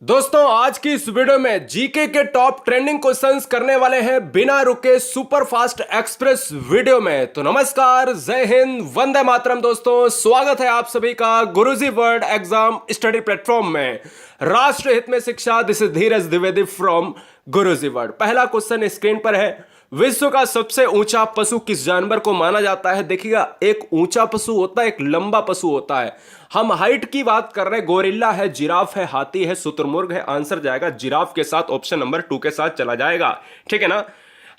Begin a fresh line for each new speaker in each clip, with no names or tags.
दोस्तों आज की इस वीडियो में जीके के टॉप ट्रेंडिंग क्वेश्चंस करने वाले हैं बिना रुके सुपर फास्ट एक्सप्रेस वीडियो में। तो नमस्कार, जय हिंद, वंदे मातरम। दोस्तों स्वागत है आप सभी का गुरुजी वर्ल्ड एग्जाम स्टडी प्लेटफॉर्म में। राष्ट्र हित में शिक्षा, this is Dheeraj Dwivedi from Guruji world. पहला क्वेश्चन स्क्रीन पर है, विश्व का सबसे ऊंचा पशु किस जानवर को माना जाता है? देखिएगा, एक ऊंचा पशु होता है, एक लंबा पशु होता है। हम हाइट की बात कर रहे हैं, गोरिल्ला है, जिराफ है, हाथी है, शुतुरमुर्ग है। आंसर जाएगा जिराफ के साथ, ऑप्शन नंबर 2 के साथ चला जाएगा। ठीक है ना?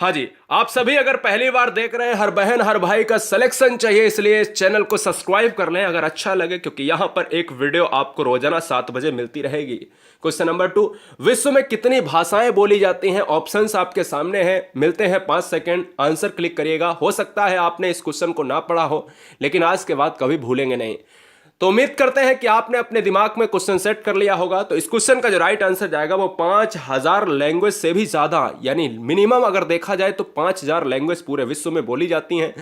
हाँ जी, आप सभी अगर पहली बार देख रहे हैं, हर बहन हर भाई का सिलेक्शन चाहिए, इसलिए चैनल को सब्सक्राइब कर लें अगर अच्छा लगे, क्योंकि यहां पर एक वीडियो आपको रोजाना 7 बजे मिलती रहेगी। क्वेश्चन नंबर 2, विश्व में कितनी भाषाएं बोली जाती हैं? ऑप्शंस आपके सामने हैं, मिलते हैं 5 सेकंड, आंसर क्लिक करिएगा। हो सकता है आपने इस क्वेश्चन को ना पढ़ा हो, लेकिन आज के बाद कभी भूलेंगे नहीं। तो उम्मीद करते हैं कि आपने अपने दिमाग में क्वेश्चन सेट कर लिया होगा। तो इस क्वेश्चन का जो राइट आंसर जाएगा वो 5000 लैंग्वेज से भी ज्यादा, यानी मिनिमम अगर देखा जाए तो 5000 लैंग्वेज पूरे विश्व में बोली जाती हैं।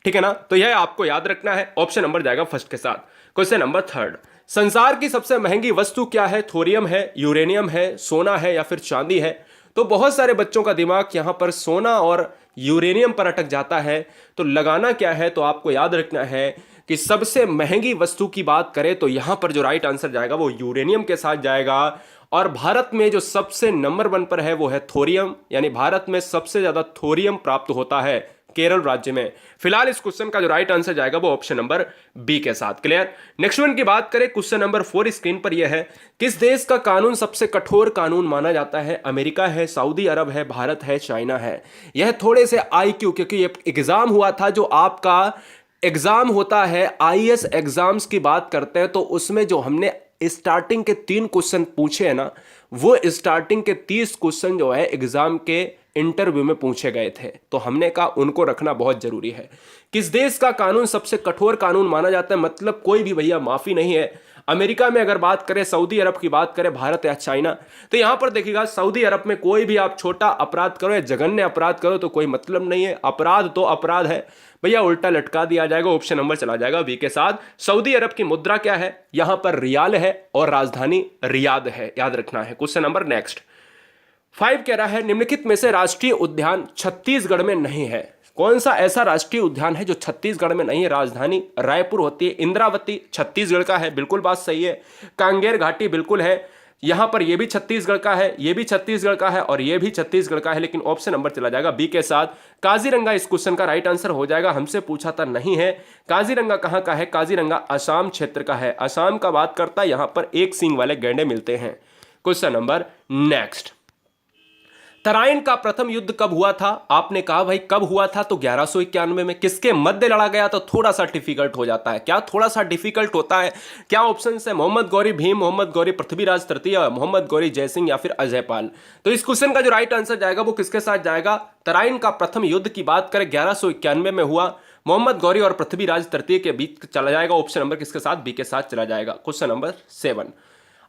ठीक है ना? तो यह आपको याद रखना है। ऑप्शन नंबर जाएगा फर्स्ट के साथ। क्वेश्चन नंबर 3, संसार की सबसे महंगी वस्तु क्या है? थोरियम है, यूरेनियम है, सोना है या फिर चांदी है? तो बहुत सारे बच्चों का दिमाग यहां पर सोना और यूरेनियम पर अटक जाता है। तो लगाना क्या है? तो आपको याद रखना है कि सबसे महंगी वस्तु की बात करें तो यहां पर जो राइट आंसर जाएगा वो यूरेनियम के साथ जाएगा। और भारत में जो सबसे नंबर 1 पर है वो है थोरियम, यानी भारत में सबसे ज्यादा थोरियम प्राप्त होता है केरल राज्य में। फिलहाल इस क्वेश्चन का जो राइट आंसर जाएगा वो ऑप्शन नंबर बी के साथ। क्लियर? नेक्स्ट वन की बात करें, क्वेश्चन नंबर 4 स्क्रीन पर यह है, किस देश का कानून सबसे कठोर कानून माना जाता है? अमेरिका है, सऊदी अरब है, भारत है, चाइना है? यह थोड़े से आईक्यू, क्योंकि ये एग्जाम हुआ था, जो आपका एग्जाम होता है आईएएस एग्जाम्स की बात करते हैं, तो उसमें जो हमने स्टार्टिंग के 3 क्वेश्चन पूछे हैं ना, वो स्टार्टिंग के 30 क्वेश्चन जो है एग्जाम के इंटरव्यू में पूछे गए थे। तो हमने कहा उनको रखना बहुत जरूरी है। किस देश का कानून सबसे कठोर कानून माना जाता है? मतलब कोई भी भैया माफी नहीं है। अमेरिका में अगर बात करें, सऊदी अरब की बात करें, भारत या चाइना? तो यहां पर देखिएगा, सऊदी अरब में कोई भी आप छोटा अपराध करो या जघन्य अपराध करो तो कोई मतलब नहीं है, अपराध तो अपराध है भैया, उल्टा लटका दिया जाएगा। ऑप्शन नंबर चला जाएगा बी के साथ। सऊदी अरब की मुद्रा क्या है? यहां पर रियाल है और राजधानी रियाद है, याद रखना है। क्वेश्चन नंबर नेक्स्ट 5 कह रहा है, निम्नलिखित में से राष्ट्रीय उद्यान छत्तीसगढ़ में नहीं है? कौन सा ऐसा राष्ट्रीय उद्यान है जो छत्तीसगढ़ में नहीं है? राजधानी रायपुर होती है। इंद्रावती छत्तीसगढ़ का है, बिल्कुल बात सही है। कांगेर घाटी बिल्कुल है, यहां पर यह भी छत्तीसगढ़ का है, यह भी छत्तीसगढ़ का है और यह भी छत्तीसगढ़ का है, लेकिन ऑप्शन नंबर चला जाएगा बी के साथ। काजीरंगा इस क्वेश्चन का राइट आंसर हो जाएगा। हमसे पूछा था, नहीं है। काजीरंगा कहां का है? काजीरंगा असम क्षेत्र का है, असम का बात करता है। यहां पर एक सींग वाले गैंडे मिलते हैं। क्वेश्चन नंबर नेक्स्ट, तराइन का प्रथम युद्ध कब हुआ था? आपने कहा भाई कब हुआ था, तो 1191 में। किसके मध्य लड़ा गया? तो थोड़ा सा डिफिकल्ट हो जाता है। क्या थोड़ा सा डिफिकल्ट होता है? क्या ऑप्शन है? मोहम्मद गौरी भीम, मोहम्मद गौरी पृथ्वीराज तृतीय, मोहम्मद गौरी जयसिंह या फिर अजयपाल? तो इस क्वेश्चन का जो राइट आंसर जाएगा वो किसके साथ जाएगा? तराइन का प्रथम युद्ध की बात करें 1191 में हुआ, मोहम्मद गौरी और पृथ्वीराज तृतीय के बीच चला जाएगा। ऑप्शन नंबर किसके साथ? बी के साथ चला जाएगा। क्वेश्चन नंबर 7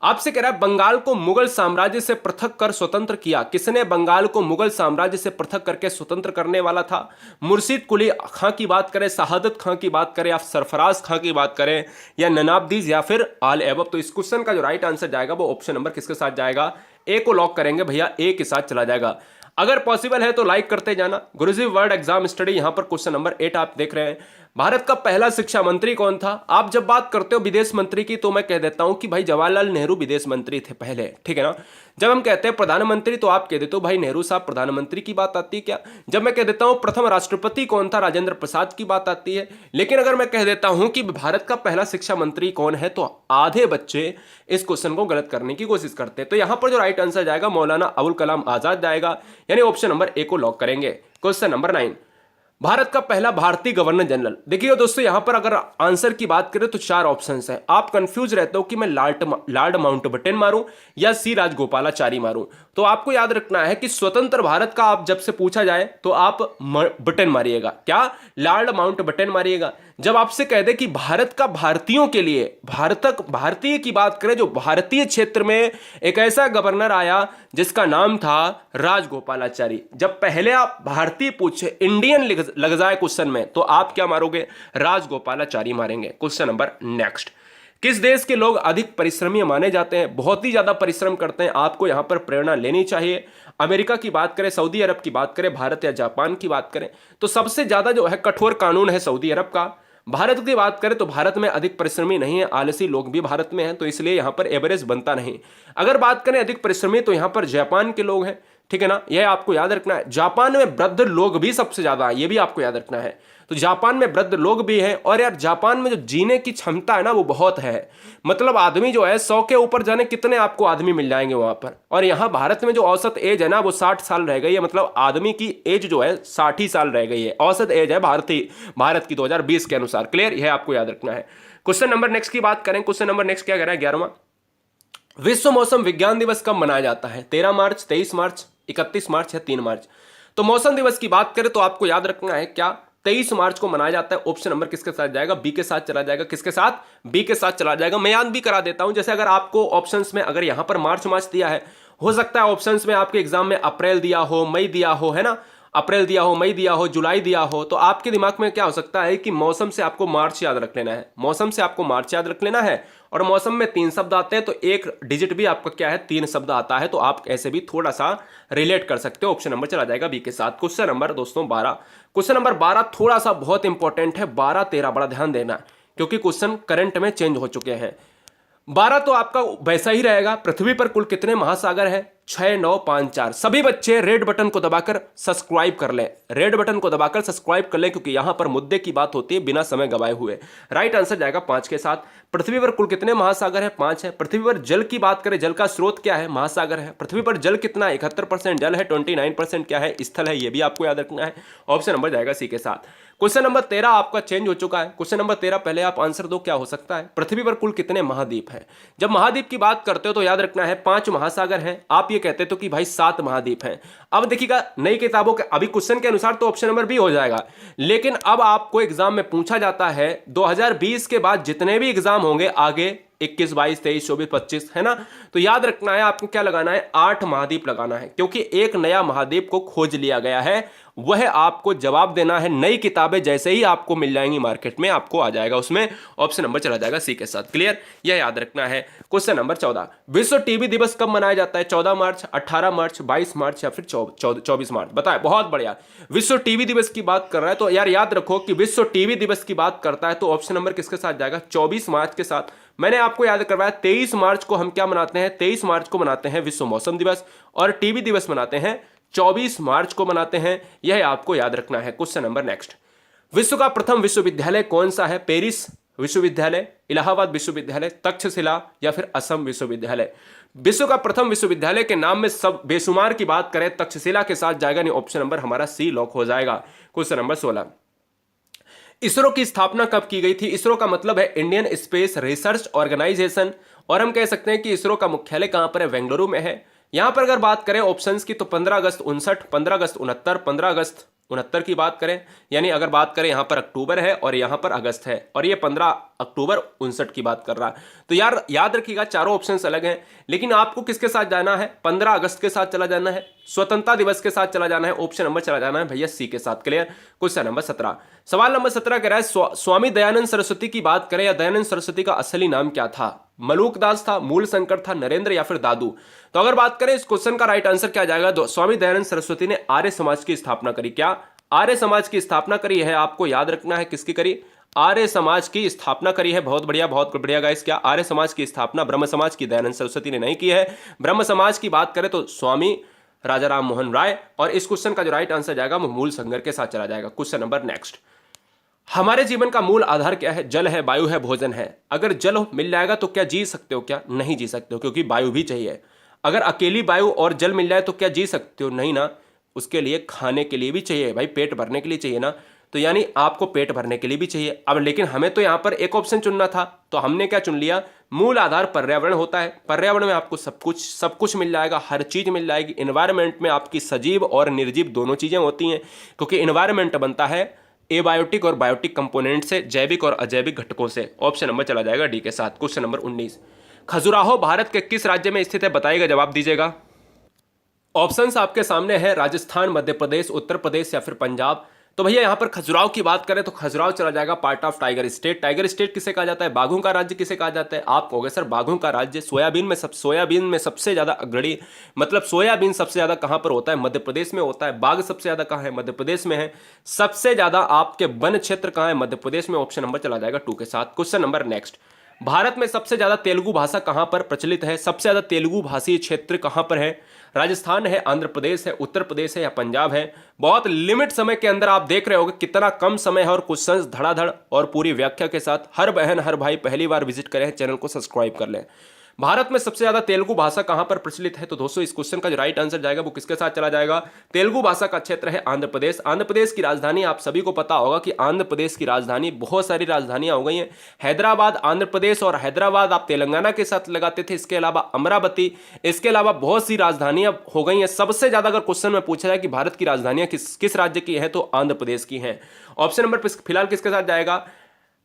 आपसे कह रहा है, बंगाल को मुगल साम्राज्य से पृथक कर स्वतंत्र किया? किसने बंगाल को मुगल साम्राज्य से पृथक करके स्वतंत्र करने वाला था? मुर्शिद कुली खां की बात करें, शहादत खां की बात करें या सरफराज खां की बात करें या नवाबदीज या फिर आल एबब? तो इस क्वेश्चन का जो राइट आंसर जाएगा वो ऑप्शन नंबर किसके साथ जाएगा? ए को लॉक करेंगे भैया, ए के साथ चला जाएगा। अगर पॉसिबल है तो लाइक करते जाना। गुरुजी वर्ल्ड एग्जाम स्टडी, यहां पर क्वेश्चन नंबर 8 आप देख रहे हैं। भारत का पहला शिक्षा मंत्री कौन था? आप जब बात करते हो विदेश मंत्री की तो मैं कह देता हूं कि भाई जवाहरलाल नेहरू विदेश मंत्री थे पहले। ठीक है ना? जब हम कहते हैं प्रधानमंत्री तो आप कह देते हो भाई नेहरू साहब प्रधानमंत्री की बात आती है क्या? जब मैं कह देता हूं प्रथम राष्ट्रपति कौन था, राजेंद्र प्रसाद की बात आती है। लेकिन अगर मैं कह देता हूं कि भारत का पहला शिक्षा मंत्री कौन है, तो आधे बच्चे इस क्वेश्चन को गलत करने की कोशिश करते हैं। तो यहां पर जो राइट आंसर जाएगा मौलाना अबुल कलाम आजाद जाएगा, यानी ऑप्शन नंबर ए को लॉक करेंगे। क्वेश्चन नंबर 9, भारत का पहला भारतीय गवर्नर जनरल? देखिए दोस्तों, यहां पर अगर आंसर की बात करें तो 4 ऑप्शंस हैं। आप कंफ्यूज रहते हो कि मैं लॉर्ड माउंटबेटन मारूं या सी राजगोपालाचारी मारूं। तो आपको याद रखना है कि स्वतंत्र भारत का आप जब से पूछा जाए तो आप बटन मारिएगा। क्या? लॉर्ड माउंटबेटन मारिएगा। जब आपसे कह दे कि भारत का भारतीयों के लिए, भारतीय की बात करें, जो भारतीय क्षेत्र में एक ऐसा गवर्नर आया जिसका नाम था राजगोपालाचारी। जब पहले आप भारतीय पूछे, इंडियन लग जाए क्वेश्चन में, तो आप क्या मारोगे? राजगोपालाचारी मारेंगे। क्वेश्चन नंबर नेक्स्ट, किस देश के लोग अधिक परिश्रमी माने जाते हैं? बहुत ही ज्यादा परिश्रम करते हैं, आपको यहां पर प्रेरणा लेनी चाहिए। अमेरिका की बात करें, सऊदी अरब की बात करें, भारत या जापान की बात करें तो सबसे ज्यादा जो है कठोर कानून है सऊदी अरब का। भारत की बात करें तो भारत में अधिक परिश्रमी नहीं है, आलसी लोग भी भारत में हैं, तो इसलिए यहां पर एवरेज बनता नहीं। अगर बात करें अधिक परिश्रमी तो यहां पर जापान के लोग हैं, ठीक है ना, यह आपको याद रखना है। जापान में वृद्ध लोग भी सबसे ज्यादा, यह भी आपको याद रखना है। तो जापान में वृद्ध लोग भी हैं, और यार जापान में जो जीने की क्षमता है ना वो बहुत है। मतलब आदमी जो है 100 के ऊपर जाने कितने आपको आदमी मिल जाएंगे वहां पर। और यहाँ भारत में जो औसत एज है ना वो 60 साल रह गई है, मतलब आदमी की एज जो है 60 ही साल रह गई है, औसत एज है भारत की 2020 के अनुसार। क्लियर, यह आपको याद रखना है। क्वेश्चन नंबर नेक्स्ट की बात करें, क्वेश्चन नंबर नेक्स्ट क्या कह रहा है 11वां, विश्व मौसम विज्ञान दिवस कब मनाया जाता है? 13 मार्च, 23 मार्च, 31 मार्च या 3 मार्च? तो मौसम दिवस की बात करें तो आपको याद रखना है क्या, 23 मार्च को मनाया जाता है। ऑप्शन नंबर किसके साथ जाएगा? बी के साथ चला जाएगा। किसके साथ? बी के साथ चला जाएगा। मैं याद भी करा देता हूं, जैसे अगर आपको ऑप्शंस में अगर यहां पर मार्च दिया है, हो सकता है ऑप्शंस में आपके एग्जाम में अप्रैल दिया हो, मई दिया हो, है ना, अप्रैल दिया हो, मई दिया हो, जुलाई दिया हो, तो आपके दिमाग में क्या हो सकता है कि मौसम से आपको मार्च याद रख लेना है, मौसम से आपको मार्च याद रख लेना है। और मौसम में 3 शब्द आते हैं तो एक डिजिट भी आपका क्या है, 3 शब्द आता है, तो आप ऐसे भी थोड़ा सा रिलेट कर सकते हो। ऑप्शन नंबर चला जाएगा बी के साथ। क्वेश्चन नंबर दोस्तों 12, क्वेश्चन नंबर 12 थोड़ा सा बहुत इंपॉर्टेंट है, 12 13 बड़ा ध्यान देना क्योंकि क्वेश्चन करंट में चेंज हो चुके हैं। 12 तो आपका वैसा ही रहेगा। पृथ्वी पर कुल कितने महासागर हैं? 6 9 5 4। सभी बच्चे रेड बटन को दबाकर सब्सक्राइब कर लें, रेड बटन को दबाकर सब्सक्राइब कर लें, क्योंकि यहां पर मुद्दे की बात होती है बिना समय गवाए हुए। राइट आंसर जाएगा 5 के साथ। पृथ्वी पर कुल कितने महासागर है? 5 है। पृथ्वी पर जल की बात करें, जल का स्रोत क्या है? महासागर है। पृथ्वी पर जल कितना? 71% जल है, 29% क्या है? स्थल है। यह भी आपको याद रखना है। ऑप्शन नंबर जाएगा सी के साथ। क्वेश्चन नंबर 13 आपका चेंज हो चुका है। क्वेश्चन नंबर 13 पहले आप आंसर दो, क्या हो सकता है? पृथ्वी पर कुल कितने महाद्वीप हैं? जब महाद्वीप की बात करते हो तो याद रखना है 5 महासागर हैं। आप ये कहते तो कि भाई 7 महाद्वीप हैं। अब देखिएगा नई किताबों के अभी क्वेश्चन के अनुसार तो ऑप्शन नंबर बी हो जाएगा, लेकिन अब आपको एग्जाम में पूछा जाता है 2020 के बाद जितने भी एग्जाम होंगे आगे 21 22 23 24 25, है ना, तो याद रखना है आपको क्या लगाना है? 8 महाद्वीप लगाना है, क्योंकि एक नया महाद्वीप को खोज लिया गया है। वह आपको जवाब देना है। नई किताबें जैसे ही आपको मिल जाएंगी मार्केट में, आपको आ जाएगा उसमें ऑप्शन नंबर चला जाएगा सी के साथ। क्लियर, यह याद रखना है। क्वेश्चन नंबर 14, विश्व टीबी दिवस कब मनाया जाता है? 14 मार्च, 18 मार्च, 22 मार्च या फिर 24 मार्च? बताए, बहुत बढ़िया। विश्व टीबी दिवस की बात कर रहा है तो यार याद रखो कि विश्व टीबी दिवस की बात करता है तो ऑप्शन नंबर किसके साथ जाएगा? 24 मार्च के साथ। मैंने आपको याद करवाया 23 मार्च को हम क्या मनाते हैं? 23 मार्च को मनाते हैं विश्व मौसम दिवस, और टीबी दिवस मनाते हैं 24 मार्च को मनाते हैं। यह आपको याद रखना है। क्वेश्चन नंबर नेक्स्ट, विश्व का प्रथम विश्वविद्यालय कौन सा है? पेरिस विश्वविद्यालय, इलाहाबाद विश्वविद्यालय, तक्षशिला या फिर असम विश्वविद्यालय? विश्व का प्रथम विश्वविद्यालय के नाम में सब बेशुमार की बात करें, तक्षशिला के साथ जाएगा, नहीं ऑप्शन नंबर हमारा सी लॉक हो जाएगा। क्वेश्चन नंबर 16, इसरो की स्थापना कब की गई थी? इसरो का मतलब है इंडियन स्पेस रिसर्च ऑर्गेनाइजेशन, और हम कह सकते हैं कि इसरो का मुख्यालय कहां पर है? बेंगलुरु में है। यहां पर अगर बात करें ऑप्शंस की तो 15 अगस्त 59, 15 अगस्त 69, 15 अगस्त 69 की बात करें, यानी अगर बात करें यहां पर अक्टूबर है और यहां पर अगस्त है, और ये 15 अक्टूबर 59 की बात कर रहा है। तो यार याद रखिएगा चारों ऑप्शंस अलग हैं, लेकिन आपको किसके साथ जाना है? 15 अगस्त के साथ चला जाना है, स्वतंत्रता दिवस के साथ चला जाना है, ऑप्शन नंबर चला जाना है भैया सी के साथ। क्लियर। क्वेश्चन नंबर 17, सवाल नंबर 17 कह रहा है स्वामी दयानंद सरस्वती की बात करें या दयानंद सरस्वती का असली नाम क्या था? मलूक दास था, मूल शंकर था, नरेंद्र या फिर दादू? तो अगर बात करें इस क्वेश्चन का राइट आंसर क्या जाएगा? स्वामी दयानंद सरस्वती ने आर्य समाज की स्थापना करी। क्या आर्य समाज की स्थापना करी है? आपको याद रखना है किसकी करी? आर्य समाज की स्थापना करी है। बहुत बढ़िया, बहुत बढ़िया गाइस। क्या आर्य समाज की स्थापना ब्रह्म समाज की दयानंद सरस्वती ने नहीं की है? ब्रह्म समाज की बात करें तो स्वामी राजा राम मोहन राय, और इस क्वेश्चन का जो राइट आंसर जाएगा वो मूल संगर के साथ चला जाएगा। क्वेश्चन नंबर नेक्स्ट, हमारे जीवन का मूल आधार क्या है? जल है, वायु है, भोजन है। अगर जल मिल जाएगा तो क्या जी सकते हो? क्या नहीं जी सकते हो, क्योंकि वायु भी चाहिए। अगर अकेली वायु और जल मिल जाए तो क्या जी सकते हो? नहीं ना, उसके लिए खाने के लिए भी चाहिए भाई, पेट भरने के लिए चाहिए ना, तो यानी आपको पेट भरने के लिए भी चाहिए। अब लेकिन हमें तो यहां पर एक ऑप्शन चुनना था, तो हमने क्या चुन लिया? मूल आधार पर्यावरण होता है। पर्यावरण में आपको सब कुछ मिल जाएगा, हर चीज मिल जाएगी। एनवायरमेंट में आपकी सजीव और निर्जीव दोनों चीजें होती हैं, क्योंकि एनवायरमेंट बनता है एबायोटिक और बायोटिक कंपोनेंट से, जैविक और अजैविक घटकों से। ऑप्शन नंबर चला जाएगा डी के साथ। क्वेश्चन नंबर 19, खजुराहो भारत के किस राज्य में स्थित है? बताइएगा, जवाब दीजिएगा। ऑप्शंस आपके सामने है, राजस्थान, मध्य प्रदेश, उत्तर प्रदेश या फिर पंजाब। तो भैया यहाँ पर खजुराहो की बात करें तो खजुराहो चला जाएगा part of tiger state. Tiger state किसे कहा जाता है? बाघों का राज्य किसे कहा जाता है? आप कहोगे सर बाघों का राज्य, सोयाबीन में सबसे ज्यादा अग्रणी, मतलब सोयाबीन सबसे ज्यादा कहां पर होता है? मध्य प्रदेश में होता है। बाघ सबसे ज्यादा कहां है? मध्य प्रदेश में है। सबसे ज्यादा आपके वन क्षेत्र कहां है? मध्य प्रदेश में। ऑप्शन नंबर चला जाएगा 2 के साथ। क्वेश्चन नंबर नेक्स्ट, भारत में सबसे ज्यादा तेलुगु भाषा कहां पर प्रचलित है? सबसे ज्यादा तेलुगु भाषी क्षेत्र कहां पर है? राजस्थान है, आंध्र प्रदेश है, उत्तर प्रदेश है या पंजाब है? बहुत लिमिट समय के अंदर आप देख रहे होगे कितना कम समय है और क्वेश्चंस धड़ाधड़ और पूरी व्याख्या के साथ। हर बहन हर भाई पहली बार विजिट करें, चैनल को सब्सक्राइब कर लें। भारत में सबसे ज्यादा तेलुगु भाषा कहां पर प्रचलित है? तो दोस्तों इस क्वेश्चन का जो राइट आंसर जाएगा वो किसके साथ चला जाएगा? तेलुगु भाषा का क्षेत्र है आंध्र प्रदेश। आंध्र प्रदेश की राजधानी आप सभी को पता होगा कि आंध्र प्रदेश की राजधानी, बहुत सारी राजधानियां हो गई हैं। हैदराबाद आंध्र प्रदेश और हैदराबाद आप तेलंगाना के साथ लगाते थे। इसके अलावा अमरावती, इसके अलावा बहुत सी राजधानियां हो गई हैं। सबसे ज्यादा अगर क्वेश्चन में पूछा जाए कि भारत की राजधानियां किस राज्य की है तो आंध्र प्रदेश की हैं। ऑप्शन नंबर फिलहाल किसके साथ जाएगा?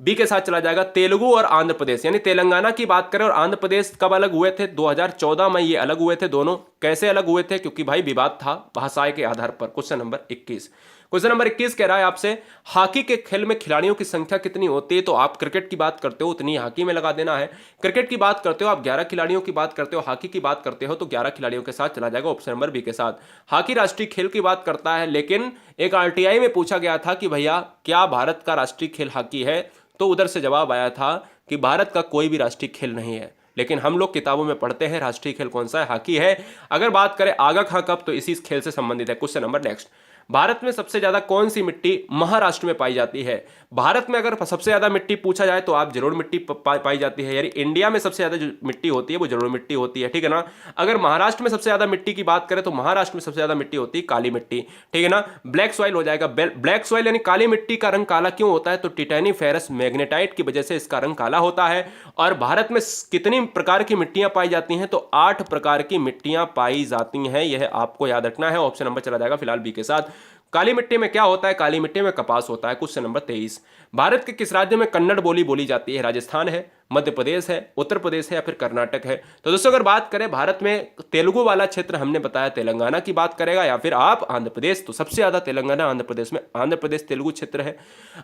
बी के साथ चला जाएगा। तेलुगु और आंध्र प्रदेश, यानी तेलंगाना की बात करें और आंध्र प्रदेश कब अलग हुए थे? 2014 में ये अलग हुए थे दोनों। कैसे अलग हुए थे? क्योंकि भाई विवाद था भाषाएं के आधार पर। क्वेश्चन नंबर 21, क्वेश्चन नंबर 21 कह रहा है आपसे, हॉकी के खेल में खिलाड़ियों की संख्या कितनी होती है? तो आप क्रिकेट की बात करते हो उतनी हॉकी में लगा देना है। क्रिकेट की बात करते हो आप 11 खिलाड़ियों की बात करते हो, हॉकी की बात करते हो तो 11 खिलाड़ियों के साथ चला जाएगा। ऑप्शन नंबर बी के साथ। हॉकी राष्ट्रीय खेल की बात करता है, लेकिन एक आरटीआई में पूछा गया था कि भैया क्या भारत का राष्ट्रीय खेल हॉकी है? तो उधर से जवाब आया था कि भारत का कोई भी राष्ट्रीय खेल नहीं है, लेकिन हम लोग किताबों में पढ़ते हैं राष्ट्रीय खेल कौन सा है? हॉकी है। अगर बात करें आगा खां कप तो इसी खेल से संबंधित है। क्वेश्चन नंबर नेक्स्ट, भारत में सबसे ज्यादा कौन सी मिट्टी महाराष्ट्र में पाई जाती है? भारत में अगर सबसे ज्यादा मिट्टी पूछा जाए तो आप जरूर मिट्टी पाई जाती है, यानी इंडिया में सबसे ज्यादा जो मिट्टी होती है वो जरूर मिट्टी होती है, ठीक है ना। अगर महाराष्ट्र में सबसे ज्यादा मिट्टी की बात करें तो महाराष्ट्र में सबसे ज्यादा मिट्टी होती है काली मिट्टी, ठीक है ना। ब्लैक सॉइल हो जाएगा। ब्लैक सॉइल यानी काली मिट्टी का रंग काला क्यों होता है? तो टिटेनी फेरस मैग्नेटाइट की वजह से इसका रंग काला होता है। और भारत में कितनी प्रकार की मिट्टियां पाई जाती हैं? तो 8 प्रकार की मिट्टियां पाई जाती हैं, यह आपको याद रखना है। ऑप्शन नंबर चला जाएगा फिलहाल बी के साथ। काली मिट्टी में क्या होता है? काली मिट्टी में कपास होता है। क्वेश्चन नंबर 23, भारत के किस राज्य में कन्नड़ बोली बोली जाती है? राजस्थान है, मध्य प्रदेश है, उत्तर प्रदेश है या फिर कर्नाटक है? तो दोस्तों अगर बात करें भारत में तेलुगु वाला क्षेत्र, हमने बताया तेलंगाना की बात करेगा या फिर आप आंध्र प्रदेश, तो सबसे ज्यादा तेलंगाना आंध्र प्रदेश में, आंध्र प्रदेश तेलुगु क्षेत्र है।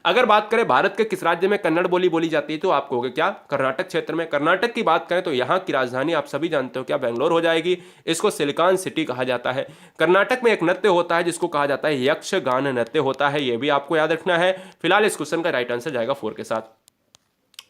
अगर बात करें भारत के किस राज्य में कन्नड़ बोली बोली जाती है तो आप कहोगे क्या? कर्नाटक क्षेत्र में। कर्नाटक की बात करें तो यहाँ की राजधानी आप सभी जानते हो क्या? बेंगलोर हो जाएगी। इसको सिलिकॉन सिटी कहा जाता है। कर्नाटक में एक नृत्य होता है जिसको कहा जाता है यक्षगान नृत्य होता है, यह भी आपको याद रखना है। फिलहाल इस क्वेश्चन का राइट आंसर जाएगा 4 के साथ।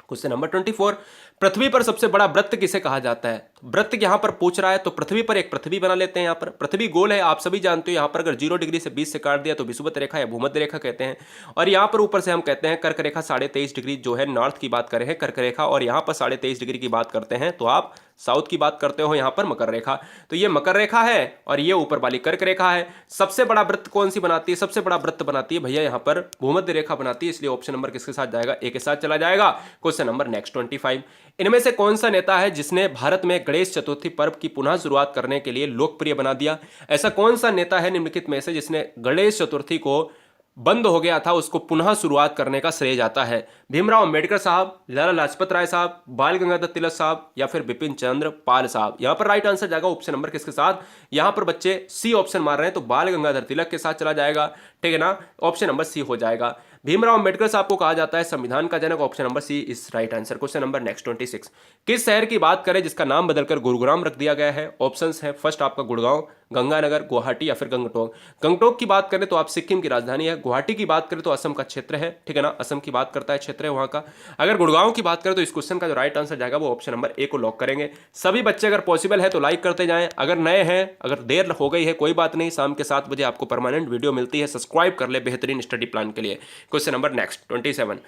क्वेश्चन नंबर 24, पृथ्वी पर सबसे बड़ा वृत्त किसे कहा जाता है? वृत्त यहां पर पूछ रहा है तो पृथ्वी पर एक पृथ्वी बना लेते हैं। यहां पर पृथ्वी गोल है, आप सभी जानते हो। यहां पर अगर 0 डिग्री से 20 से काट दिया तो विषुवत रेखा या भूमध्य रेखा कहते हैं। और यहां पर ऊपर से हम कहते हैं कर्क रेखा 23.5 डिग्री, जो है नॉर्थ की बात करें कर्क रेखा, और यहां पर 23.5 डिग्री की बात करते हैं तो आप साउथ की बात करते हो यहां पर मकर रेखा। तो ये मकर रेखा है और ये ऊपर वाली कर्क रेखा है। सबसे बड़ा वृत्त कौन सी बनाती है? सबसे बड़ा वृत्त बनाती है भैया यहां पर भूमध्य रेखा बनाती है, इसलिए ऑप्शन नंबर किसके साथ जाएगा? ए के साथ चला जाएगा। क्वेश्चन नंबर नेक्स्ट 25, इनमें से कौन सा नेता है जिसने भारत में गणेश चतुर्थी पर्व की पुनः शुरुआत करने के लिए लोकप्रिय बना दिया? ऐसा कौन सा नेता है निम्नलिखित में से जिसने गणेश चतुर्थी को बंद हो गया था उसको पुनः शुरुआत करने का श्रेय जाता है? भीमराव अंबेडकर साहब, लाला लाजपत राय साहब, बाल गंगाधर तिलक साहब या फिर बिपिन चंद्र पाल साहब? यहां पर राइट आंसर जाएगा ऑप्शन नंबर किसके साथ? यहां पर बच्चे सी ऑप्शन मार रहे हैं तो बाल गंगाधर तिलक के साथ चला जाएगा, ठीक है ना। ऑप्शन नंबर सी हो जाएगा। भीमराव अंबेडकर साहब को कहा जाता है संविधान का जनक। Option number C is right answer. Question number next 26, किस शहर की बात करें जिसका नाम बदलकर गुरुग्राम रख दिया गया है? ऑप्शंस है, फर्स्ट आपका गुड़गांव, गंगानगर, गुवाहाटी या फिर गंगटोक। गंगटोक की बात करें तो आप सिक्किम की राजधानी है। गुवाहाटी की बात करें तो असम का क्षेत्र है, ठीक है ना, असम की बात करता है, क्षेत्र है वहां का। अगर गुड़गांव की बात करें तो इस क्वेश्चन का जो राइट आंसर जाएगा वो ऑप्शन नंबर ए को लॉक करेंगे। सभी बच्चे अगर पॉसिबल है तो लाइक करते जाएं, अगर नए हैं, अगर देर हो गई है कोई बात नहीं, शाम के 7 बजे आपको परमानेंट वीडियो मिलती है, सब्सक्राइब कर ले बेहतरीन स्टडी प्लान के लिए। क्वेश्चन नंबर नेक्स्ट 27,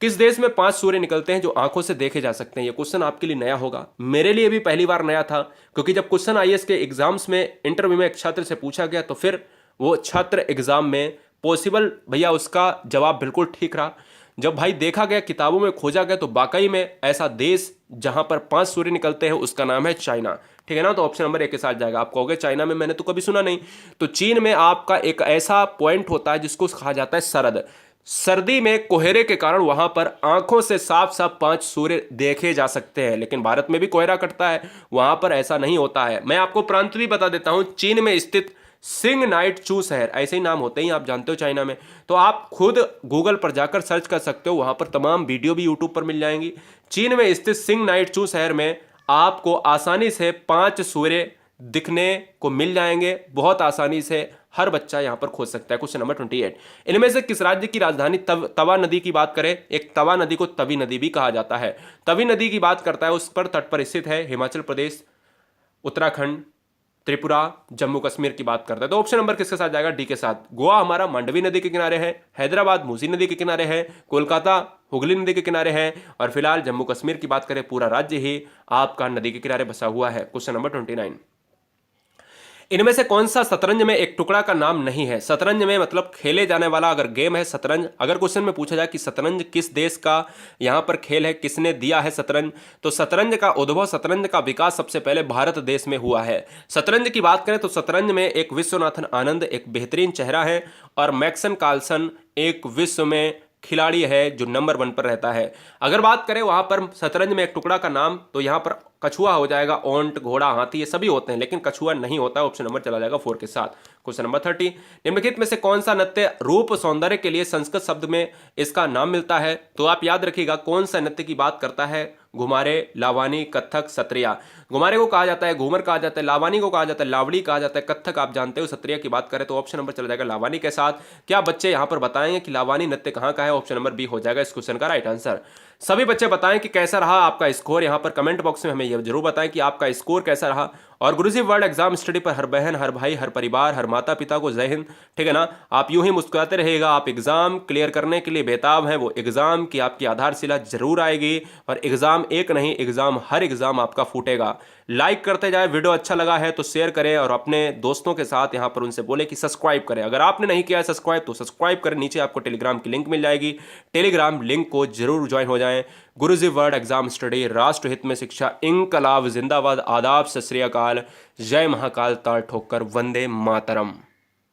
किस देश में 5 सूर्य निकलते हैं जो आंखों से देखे जा सकते हैं? ये क्वेश्चन आपके लिए नया होगा, मेरे लिए भी पहली बार नया था, क्योंकि जब क्वेश्चन आईएएस के एग्जाम्स में इंटरव्यू में एक छात्र से पूछा गया तो फिर वो छात्र एग्जाम में पॉसिबल भैया उसका जवाब बिल्कुल ठीक रहा। जब भाई देखा गया, किताबों में खोजा गया तो वाकई में ऐसा देश जहां पर 5 सूर्य निकलते हैं उसका नाम है चाइना, ठीक है ना। तो ऑप्शन नंबर ए के साथ जाएगा। आप कहोगे चाइना में मैंने तो कभी सुना नहीं, तो चीन में आपका एक ऐसा पॉइंट होता है जिसको कहा जाता है सरद। सर्दी में कोहरे के कारण वहां पर आंखों से साफ साफ 5 सूर्य देखे जा सकते हैं, लेकिन भारत में भी कोहरा कटता है, वहां पर ऐसा नहीं होता है। मैं आपको प्रांत भी बता देता हूं, चीन में स्थित सिंग नाइट चू शहर, ऐसे ही नाम होते ही, आप जानते हो चाइना में। तो आप खुद गूगल पर जाकर सर्च कर सकते हो, वहां पर तमाम वीडियो भी यूट्यूब पर मिल जाएंगी। चीन में स्थित सिंग नाइट चू शहर में आपको आसानी से 5 सूर्य दिखने को मिल जाएंगे, बहुत आसानी से हर बच्चा यहां पर खोज सकता है। क्वेश्चन नंबर 28, इनमें से किस राज्य की राजधानी तवा नदी की बात करें? एक तवा नदी को तवी नदी भी कहा जाता है। तवी नदी की बात करता है, उस पर तट पर स्थित है। हिमाचल प्रदेश, उत्तराखंड, त्रिपुरा, जम्मू कश्मीर की बात करता है। तो ऑप्शन नंबर किसके साथ जाएगा? डी के साथ। गोवा हमारा मांडवी नदी के किनारे है, हैदराबाद मूसी नदी के किनारे है, कोलकाता हुगली नदी के किनारे है, और फिलहाल जम्मू कश्मीर की बात करें पूरा राज्य ही आपका नदी के किनारे बसा हुआ है। क्वेश्चन नंबर 29, इनमें से कौन सा शतरंज में एक टुकड़ा का नाम नहीं है? शतरंज में मतलब खेले जाने वाला अगर गेम है शतरंज, अगर क्वेश्चन में पूछा जाए कि शतरंज किस देश का यहां पर खेल है, किसने दिया है शतरंज, तो शतरंज का उद्भव, शतरंज का विकास सबसे पहले भारत देश में हुआ है। शतरंज की बात करें तो शतरंज में एक विश्वनाथन आनंद एक बेहतरीन चेहरा है, और मैक्सन कार्लसन एक विश्व में खिलाड़ी है जो नंबर 1 पर रहता है। अगर बात करें वहां पर शतरंज में एक टुकड़ा का नाम, तो यहां पर कछुआ हो जाएगा, ओंट, घोड़ा, हाथी ये सभी होते हैं, लेकिन कछुआ नहीं होता। ऑप्शन नंबर चला जाएगा 4 के साथ। क्वेश्चन नंबर 30, निम्नलिखित में से कौन सा नृत्य रूप सौंदर्य के लिए संस्कृत शब्द में इसका नाम मिलता है? तो आप याद रखिएगा कौन सा नृत्य की बात करता है। घुमारे, लावानी, कथक, सत्रिया। घुमारे को कहा जाता है घूमर कहा जाता है, लावानी को कहा जाता है लावड़ी कहा जाता है, कथक आप जानते हो, सत्रिया की बात करें तो ऑप्शन नंबर चला जाएगा लावानी के साथ। क्या बच्चे यहां पर बताएंगे कि लावानी नृत्य कहां का है? ऑप्शन नंबर बी हो जाएगा इस क्वेश्चन का राइट आंसर। सभी बच्चे बताएं कि कैसा रहा आपका स्कोर, यहां पर कमेंट बॉक्स में हमें यह जरूर बताएं कि आपका स्कोर कैसा रहा। और गुरुजी वर्ल्ड एग्जाम स्टडी पर हर बहन, हर भाई, हर परिवार, हर माता पिता को जय हिंद। ठीक है ना, आप यूं ही मुस्कुराते रहिएगा। आप एग्जाम क्लियर करने के लिए बेताब हैं, वो एग्जाम की आपकी आधारशिला जरूर आएगी, और एग्जाम एक नहीं, एग्जाम हर एग्जाम आपका फूटेगा। लाइक करते जाए, वीडियो अच्छा लगा है तो शेयर करें, और अपने दोस्तों के साथ यहां पर उनसे बोले कि सब्सक्राइब करें। अगर आपने नहीं किया है सब्सक्राइब तो सब्सक्राइब करें, नीचे आपको टेलीग्राम की लिंक मिल जाएगी, टेलीग्राम लिंक को जरूर ज्वाइन हो जाएं। गुरुजी वर्ल्ड एग्जाम स्टडी, राष्ट्र हित में शिक्षा, इंकलाब जिंदाबाद, आदाब, सत श्री अकाल, जय महाकाल, ताल ठोकर, वंदे मातरम।